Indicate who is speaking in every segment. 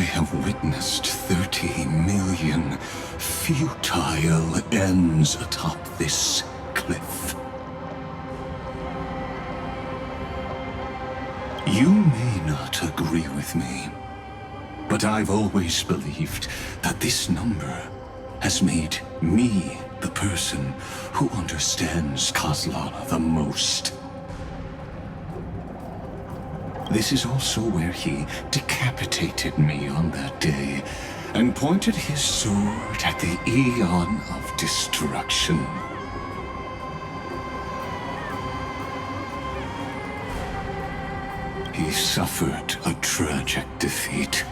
Speaker 1: have witnessed 30 million futile ends atop this cliff. You may not agree with me, but I've always believed that this number has made me the person who understands Kozlana the most. This is also where he decapitated me on that day and pointed his sword at the Aeon of Destruction. He suffered a tragic defeat,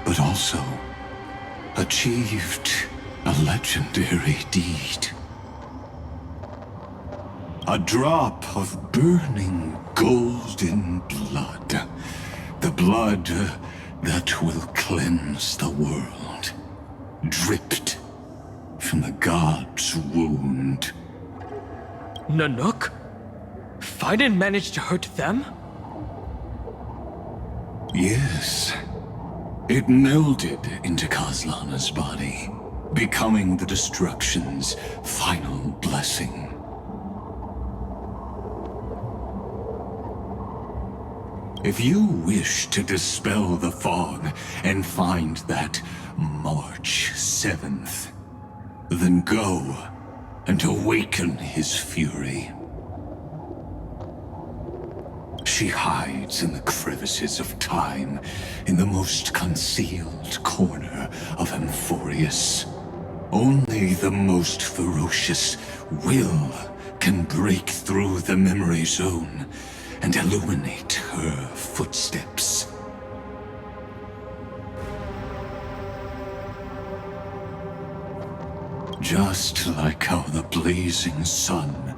Speaker 1: but also achieved a legendary deed. A drop of burning golden blood. The blood that will cleanse the world. Dripped from the god's wound.
Speaker 2: Nanook? Fiden managed to hurt them?
Speaker 1: Yes. It melded into Kozlana's body, becoming the Destruction's final blessing. If you wish to dispel the fog and find that March 7th, then go and awaken his fury. She hides in the crevices of time, in the most concealed corner of Amphorius. Only the most ferocious will can break through the memory zone and illuminate her footsteps. Just like how the blazing sun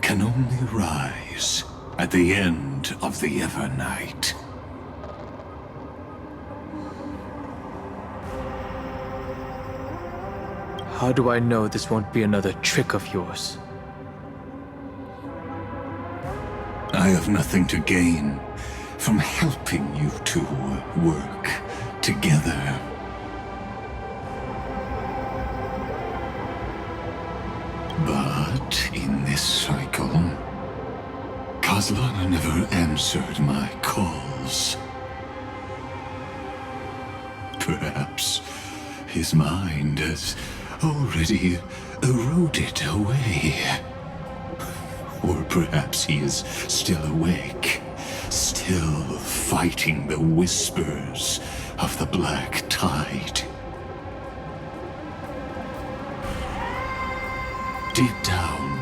Speaker 1: can only rise at the end of the Evernight.
Speaker 2: How do I know this won't be another trick of yours?
Speaker 1: I have nothing to gain from helping you two work together. But in this cycle, Kozlana never answered my calls. Perhaps his mind has already eroded away. Or perhaps he is still awake, still fighting the whispers of the Black Tide. Deep down,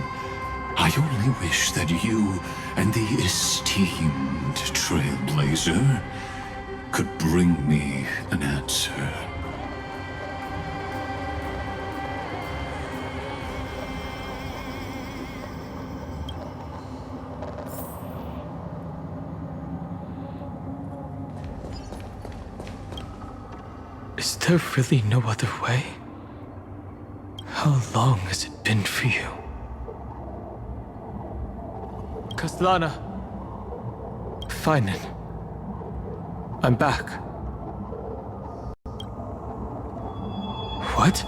Speaker 1: I only wish that you and the esteemed Trailblazer could bring me an answer.
Speaker 2: Is there really no other way? How long has it been for you? Kozlana. Fiden. I'm back. What?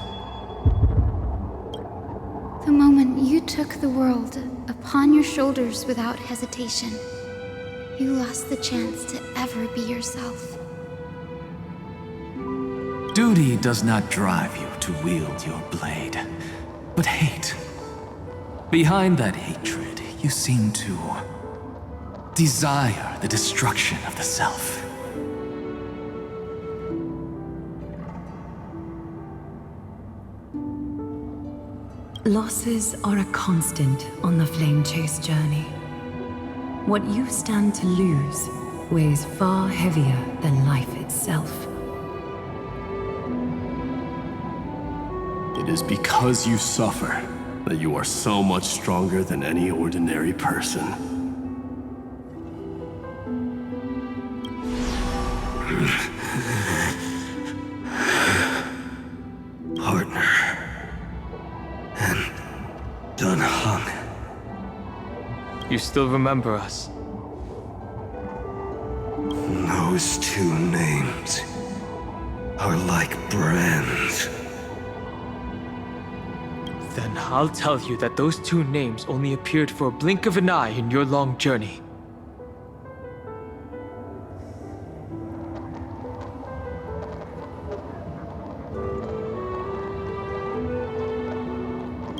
Speaker 3: The moment you took the world upon your shoulders without hesitation, you lost the chance to ever be yourself.
Speaker 4: Duty does not drive you to wield your blade, but hate. Behind that hatred, you seem to desire the destruction of the self.
Speaker 5: Losses are a constant on the Flame Chase journey. What you stand to lose weighs far heavier than life itself.
Speaker 6: It is because you suffer that you are so much stronger than any ordinary person. Partner. And Dunhung.
Speaker 2: You still remember us?
Speaker 6: Those two names
Speaker 1: are like brands.
Speaker 2: Then I'll tell you that those two names only appeared for a blink of an eye in your long journey.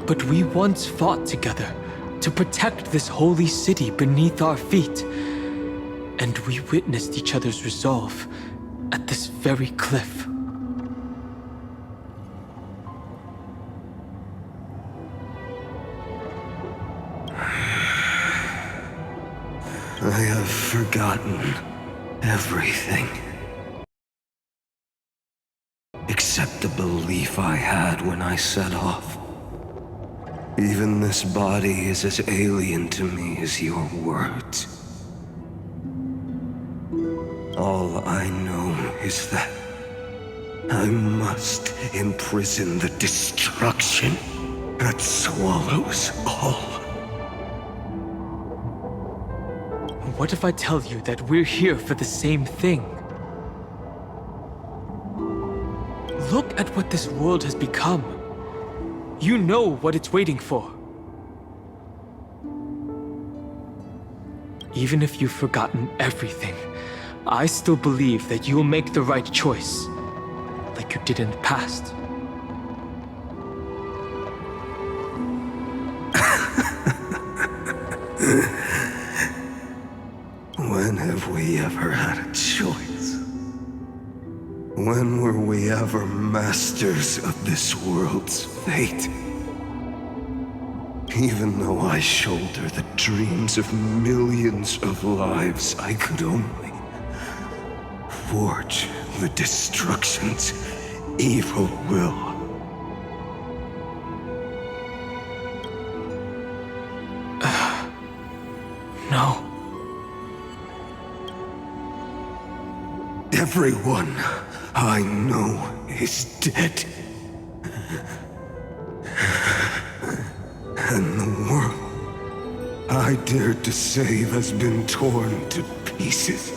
Speaker 2: But we once fought together to protect this holy city beneath our feet. And we witnessed each other's resolve at this very cliff.
Speaker 1: I have forgotten everything. Except the belief I had when I set off. Even this body is as alien to me as your words. All I know is that I must imprison the destruction that swallows all.
Speaker 2: What if I tell you that we're here for the same thing? Look at what this world has become. You know what it's waiting for. Even if you've forgotten everything, I still believe that you'll make the right choice, like you did in the past.
Speaker 1: When have we ever had a choice? When were we ever masters of this world's fate? Even though I shoulder the dreams of millions of lives, I could only forge the destruction's evil will.
Speaker 2: No.
Speaker 1: Everyone I know is dead. And the world I dared to save has been torn to pieces.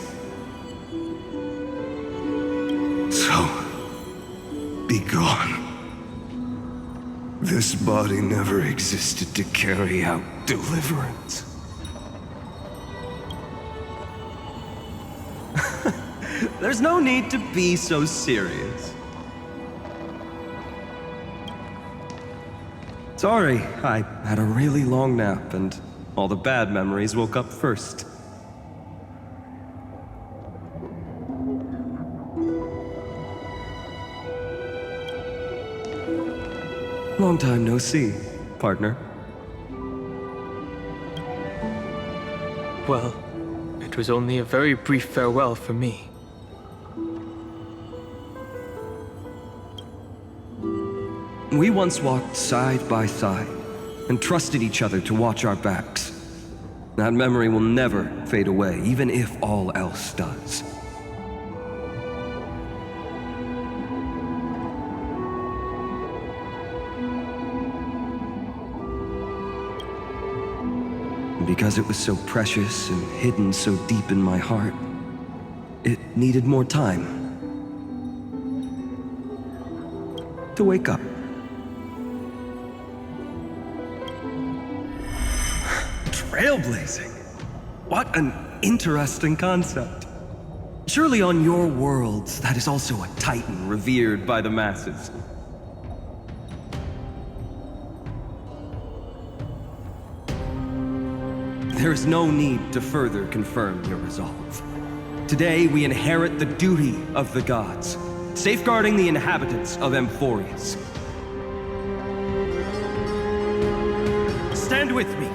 Speaker 1: So, be gone. This body never existed to carry out deliverance.
Speaker 7: There's no need to be so serious. Sorry, I had a really long nap and all the bad memories woke up first. Long time no see, partner.
Speaker 2: Well, it was only a very brief farewell for me.
Speaker 7: We once walked side by side and trusted each other to watch our backs. That memory will never fade away, even if all else does. And because it was so precious and hidden so deep in my heart, it needed more time to wake up. Trailblazing? What an interesting concept. Surely on your worlds, that is also a titan revered by the masses. There is no need to further confirm your resolve. Today, we inherit the duty of the gods, safeguarding the inhabitants of Amphorius. Stand with me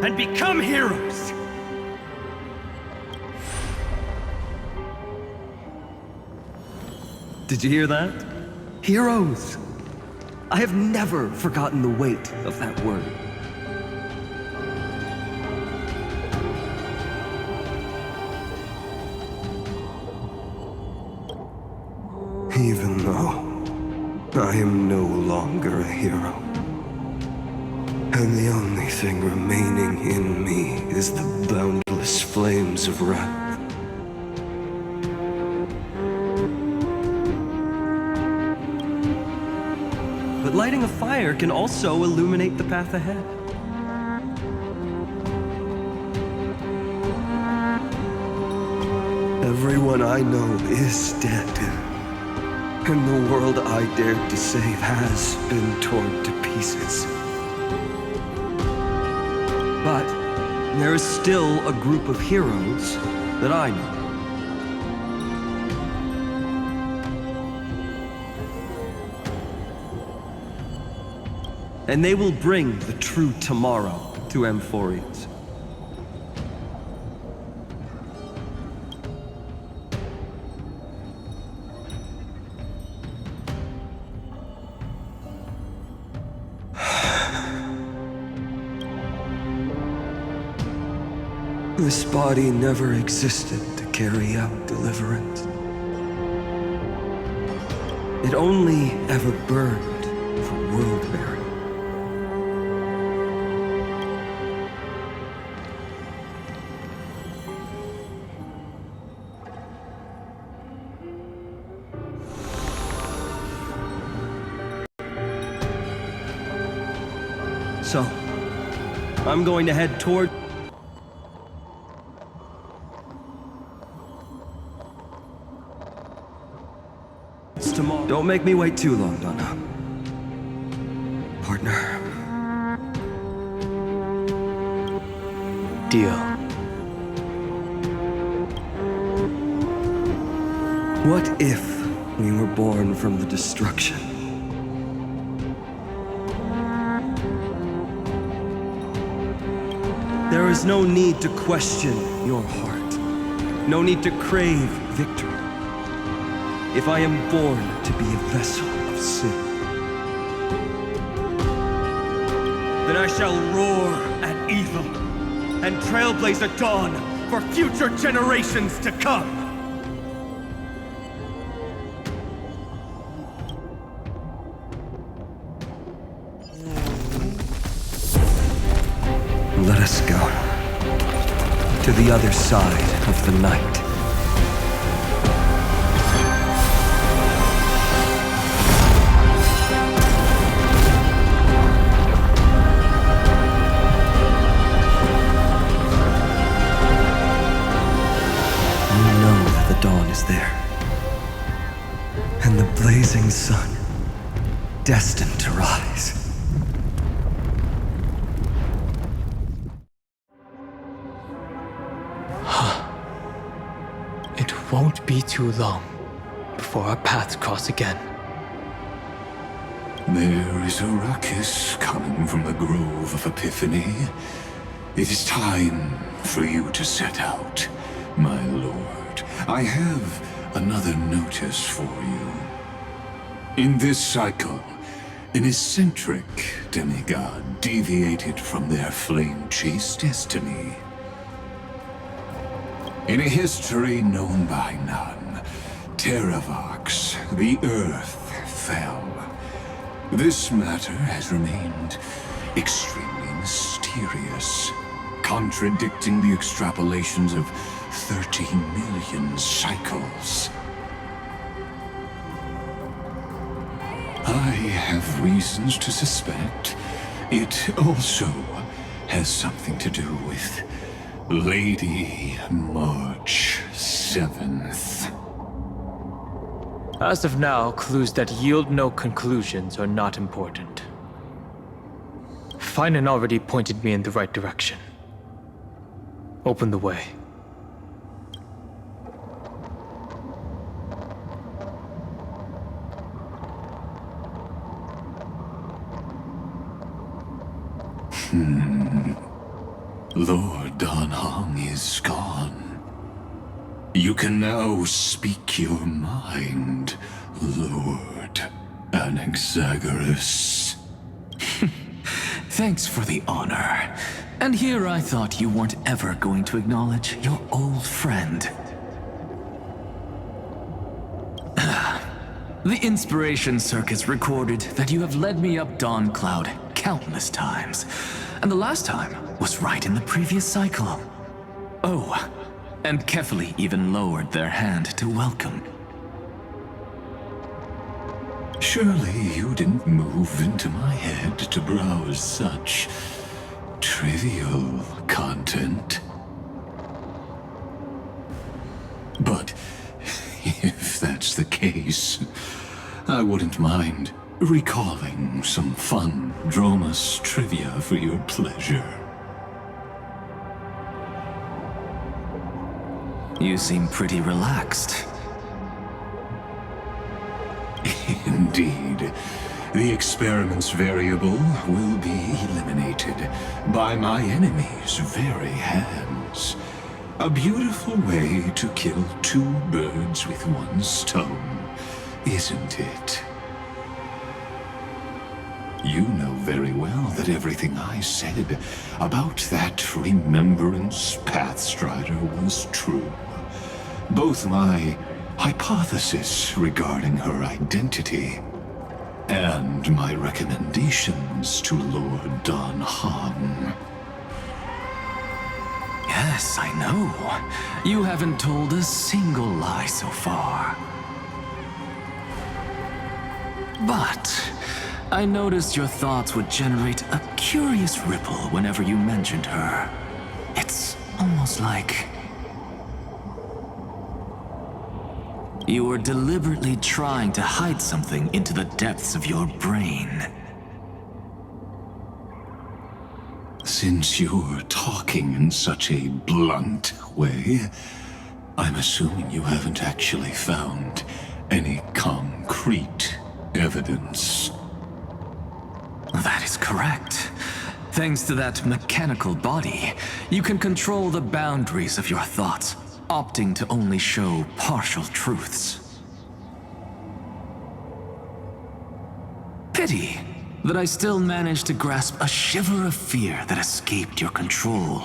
Speaker 7: and become heroes! Did you hear that? Heroes! I have never forgotten the weight of that word.
Speaker 1: Even though I am no longer a hero, and the only thing remaining in me is the boundless flames of wrath.
Speaker 7: lighting a fire can also illuminate the path ahead. Everyone I know is dead, and the world I dared to save has been torn to pieces. But there is still a group of heroes that I know. And they will bring the true tomorrow to Amphorians. This body never existed to carry out deliverance. It only ever burned for world-bearing. So, I'm going to head toward... tomorrow. Don't make me wait too long, Donna. Partner.
Speaker 2: Deal.
Speaker 7: What if we were born from the destruction? There is no need to question your heart. No need to crave victory. If I am born to be a vessel of sin, then I shall roar at evil and trailblaze a dawn for future generations to come. Let us go to the other side of the night. Dawn is there, and the blazing sun destined to rise.
Speaker 2: It won't be too long before our paths cross again.
Speaker 1: There is a ruckus coming from the Grove of Epiphany. It is time for you to set out, my lord. I have another notice for you. In this cycle, an eccentric demigod deviated from their flame-chased destiny. In a history known by none, Terravox, the Earth, fell. This matter has remained extremely mysterious, contradicting the extrapolations of 30 million cycles. I have reasons to suspect it also has something to do with Lady March 7th.
Speaker 2: As of now, clues that yield no conclusions are not important. Finan already pointed me in the right direction. Open the way.
Speaker 1: Lord Don Hong is gone. You can now speak your mind, Lord Anaxagoras.
Speaker 4: Thanks for the honor. And here I thought you weren't ever going to acknowledge your old friend. The Inspiration Circus recorded that you have led me up Dawn Cloud countless times, and the last time was right in the previous cycle. Oh, and Kefali even lowered their hand to welcome.
Speaker 1: Surely you didn't move into my head to browse such trivial content. But if that's the case, I wouldn't mind recalling some fun Dromus trivia for your pleasure.
Speaker 4: You seem pretty relaxed.
Speaker 1: Indeed. The experiment's variable will be eliminated by my enemy's very hands. A beautiful way to kill two birds with one stone, isn't it? You know very well that everything I said about that Remembrance Pathstrider was true. Both my hypothesis regarding her identity and my recommendations to Lord Don Han.
Speaker 4: Yes, I know. You haven't told a single lie so far. But I noticed your thoughts would generate a curious ripple whenever you mentioned her. It's almost like you were deliberately trying to hide something into the depths of your brain.
Speaker 1: Since you're talking in such a blunt way, I'm assuming you haven't actually found any concrete evidence.
Speaker 4: That is correct. Thanks to that mechanical body, you can control the boundaries of your thoughts, opting to only show partial truths. Pity that I still managed to grasp a shiver of fear that escaped your control,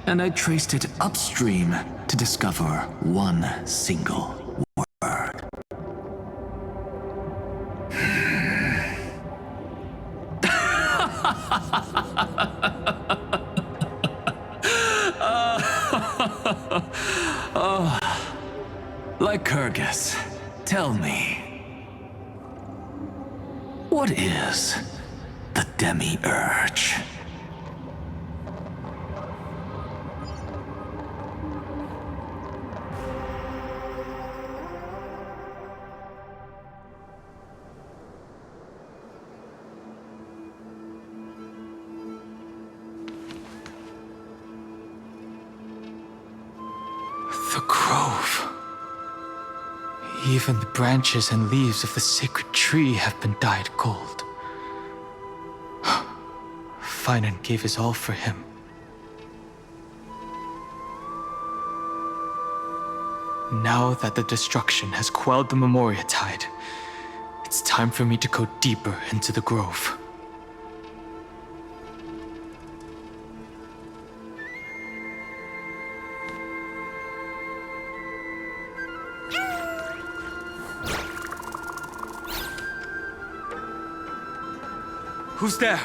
Speaker 4: and I traced it upstream to discover one single word. Lycurgus, tell me, what is the Demiurge?
Speaker 2: The grove. Even the branches and leaves of the sacred tree have been dyed gold. Finan gave his all for him. Now that the destruction has quelled the Memoria Tide, it's time for me to go deeper into the grove. Who's there?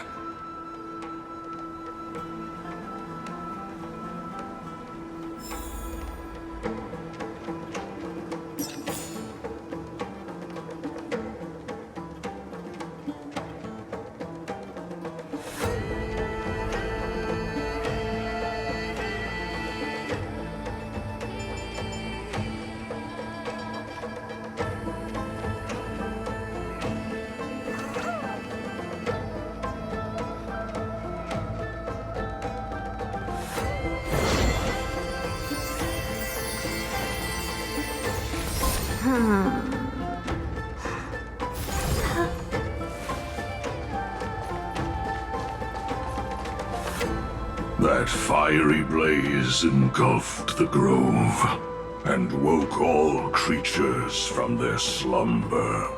Speaker 8: That fiery blaze engulfed the grove and woke all creatures from their slumber.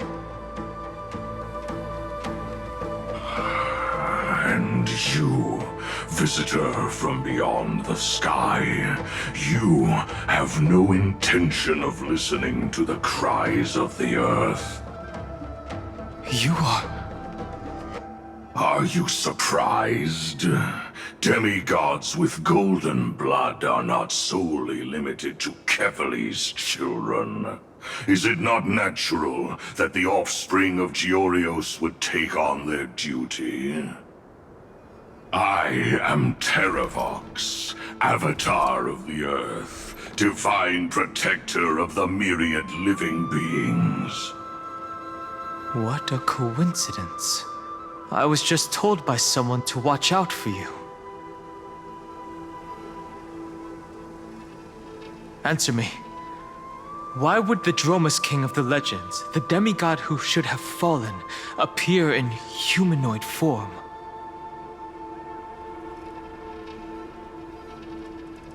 Speaker 8: And you, visitor from beyond the sky, you have no intention of listening to the cries of the earth.
Speaker 2: You are...
Speaker 8: Are you surprised? Demigods with golden blood are not solely limited to Kefali's children. Is it not natural that the offspring of Georios would take on their duty? I am Terravox, Avatar of the Earth, divine protector of the myriad living beings.
Speaker 2: What a coincidence. I was just told by someone to watch out for you. Answer me. Why would the Dromus King of the legends, the demigod who should have fallen, appear in humanoid form?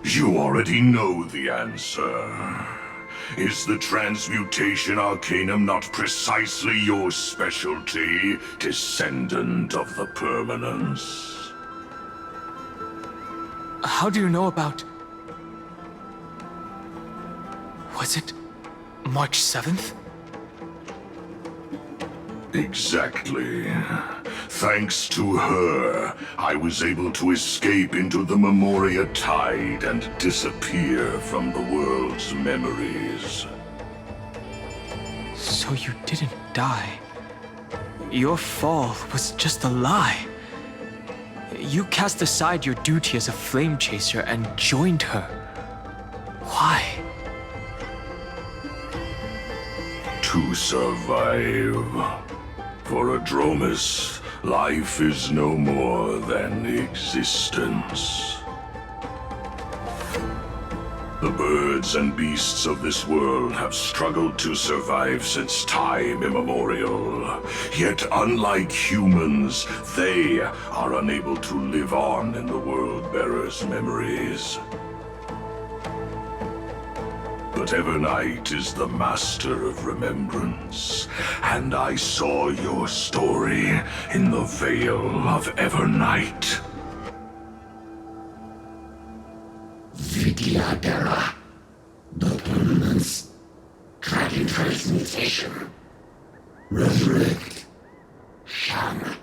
Speaker 8: You already know the answer. Is the transmutation arcanum not precisely your specialty, descendant of the permanence?
Speaker 2: How do you know about... Was it March 7th?
Speaker 8: Exactly. Thanks to her, I was able to escape into the Memoria Tide and disappear from the world's memories.
Speaker 2: So you didn't die. Your fall was just a lie. You cast aside your duty as a flame chaser and joined her. Why?
Speaker 8: To survive. For a Dromus, life is no more than existence. The birds and beasts of this world have struggled to survive since time immemorial. Yet unlike humans, they are unable to live on in the World-Bearer's memories. But Evernight is the master of remembrance, and I saw your story in the Veil of Evernight.
Speaker 1: Vidyadhara, the permanence, dragon transmutation, resurrect, Shang.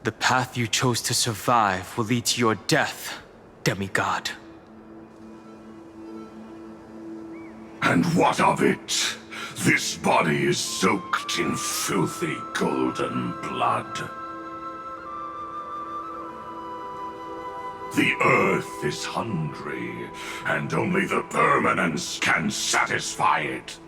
Speaker 2: The path you chose to survive will lead to your death, demigod.
Speaker 8: And what of it? This body is soaked in filthy golden blood. The earth is hungry, and only the permanence can satisfy it.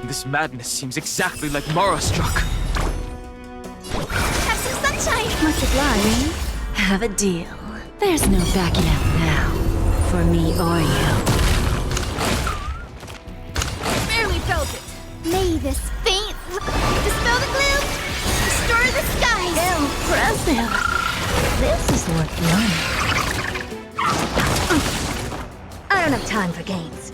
Speaker 2: This madness seems exactly like Mara struck.
Speaker 9: Have some sunshine! Much obliged. Have a deal. There's no backing out now. For me or you.
Speaker 3: Barely felt it. May this faint dispel the gloom, restore the skies.
Speaker 9: Impressive. This is worth learning. I don't have time for games.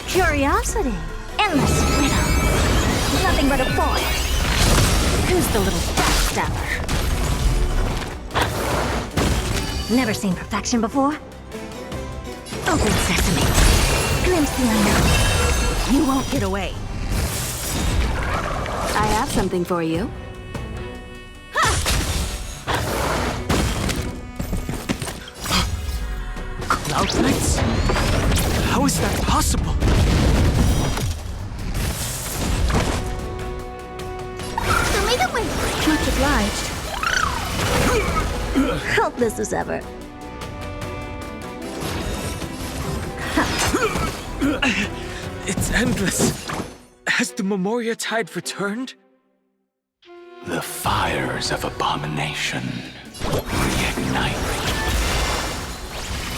Speaker 9: Curiosity. Endless riddle. Nothing but a boy. Who's the little backstabber? Never seen perfection before? Open sesame. Glimpse the unknown. You won't get away. I have something for you.
Speaker 2: Cloud Knights? How is that possible?
Speaker 3: Much obliged.
Speaker 9: Helpless as ever.
Speaker 2: It's endless. Has the Memoria Tide returned?
Speaker 4: The fires of abomination reignite.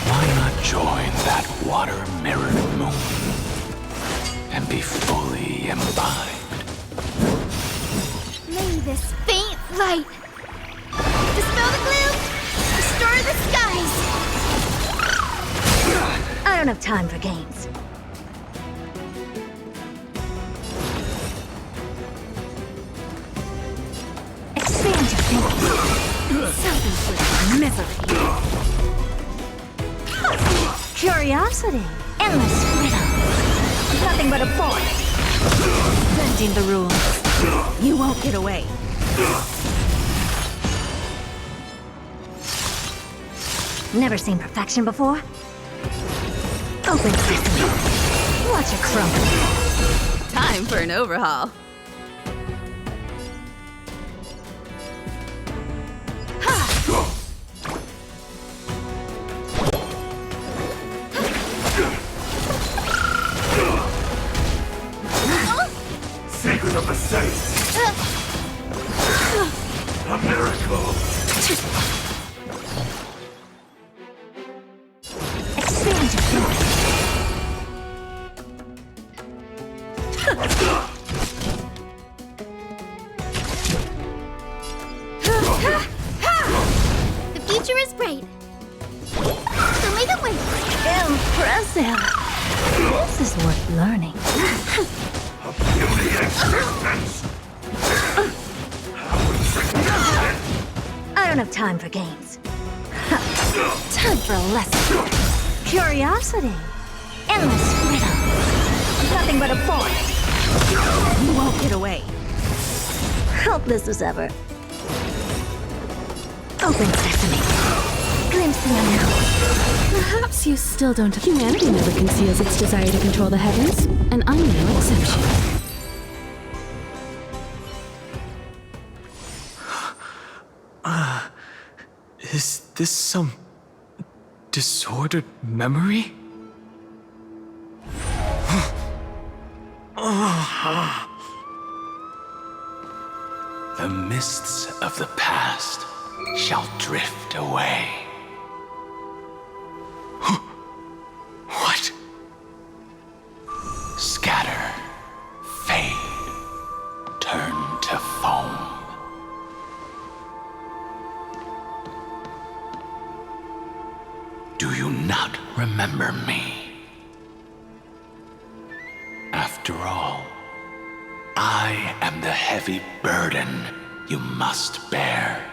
Speaker 4: Why not join that water-mirrored moon and be fully imbibed?
Speaker 3: May this faint light dispel the gloom, restore the skies.
Speaker 9: I don't have time for games. Expand your thinking. Self-inflicted misery. Curiosity. Endless riddle. Nothing but a force. Bending the rules. You won't get away. Never seen perfection before? Open sesame. Watch it crumble.
Speaker 10: Time for an overhaul.
Speaker 8: Sacred of the Saints! A miracle!
Speaker 9: Expand your thinking.
Speaker 3: The future is bright. So may the way.
Speaker 9: Impressive. This is worth learning.
Speaker 8: Beauty existence!
Speaker 9: I don't have time for games. Time for a lesson. Curiosity. Endless riddle. Nothing but a force. You won't get away. Helpless as ever. Open sesame. Glimpse the unknown.
Speaker 10: Perhaps you still don't. Humanity never conceals its desire to control the heavens, and I'm no exception.
Speaker 2: Is this some disordered memory?
Speaker 1: The mists of the past shall drift away.
Speaker 2: What?
Speaker 1: Scatter, fade, turn to foam. Do you not remember me? After all, I am the heavy burden you must bear.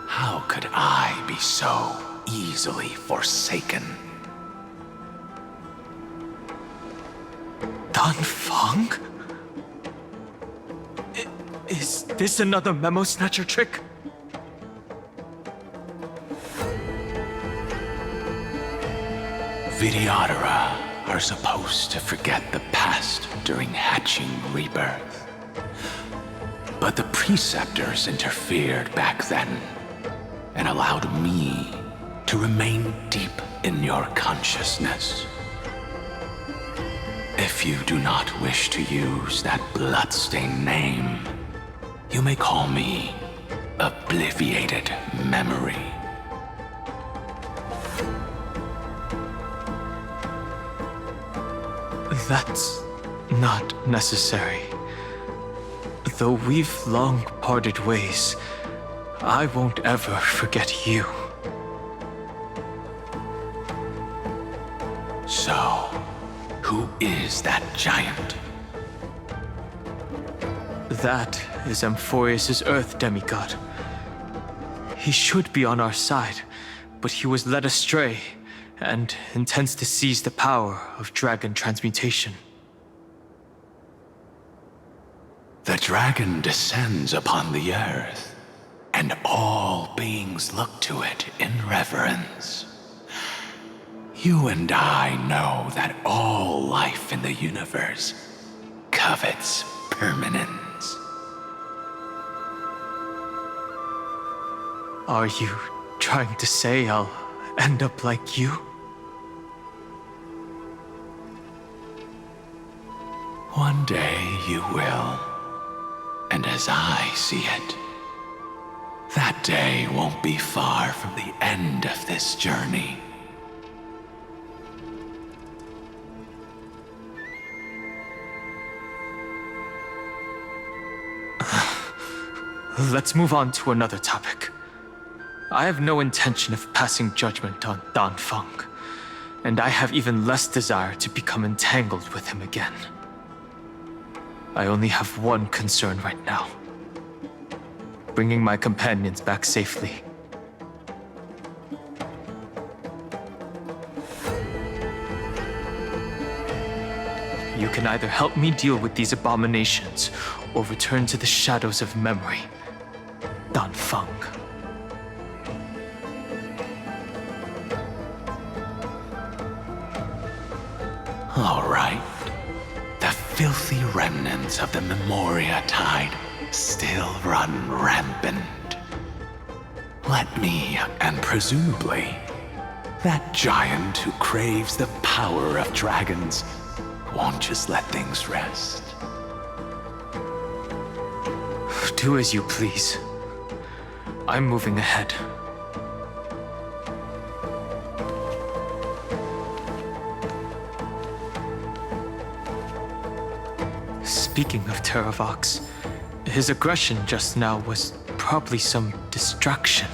Speaker 1: How could I be so easily forsaken?
Speaker 2: Dan Feng? Is this another memo snatcher trick?
Speaker 1: Vidyadhara are supposed to forget the past during hatching rebirth. But the preceptors interfered back then and allowed me to remain deep in your consciousness. If you do not wish to use that bloodstained name, you may call me Obliviated Memory.
Speaker 2: That's not necessary. Though we've long parted ways, I won't ever forget you.
Speaker 1: So, who is that giant?
Speaker 2: That is Amphorius' Earth demigod. He should be on our side, but he was led astray and intends to seize the power of dragon transmutation.
Speaker 1: The dragon descends upon the earth, and all beings look to it in reverence. You and I know that all life in the universe covets permanence.
Speaker 2: Are you trying to say I'll end up like you?
Speaker 1: One day you will, and as I see it, that day won't be far from the end of this journey.
Speaker 2: Let's move on to another topic. I have no intention of passing judgment on Dan Feng, and I have even less desire to become entangled with him again. I only have one concern right now: bringing my companions back safely. you can either help me deal with these abominations or return to the shadows of memory. Dan Feng.
Speaker 11: All right. The filthy remnants of the Memoria Tide still run rampant. Let me, and presumably, that giant who craves the power of dragons, won't just let things rest.
Speaker 2: Do as you please. I'm moving ahead. Speaking of Terravox, his aggression just now was probably some distraction.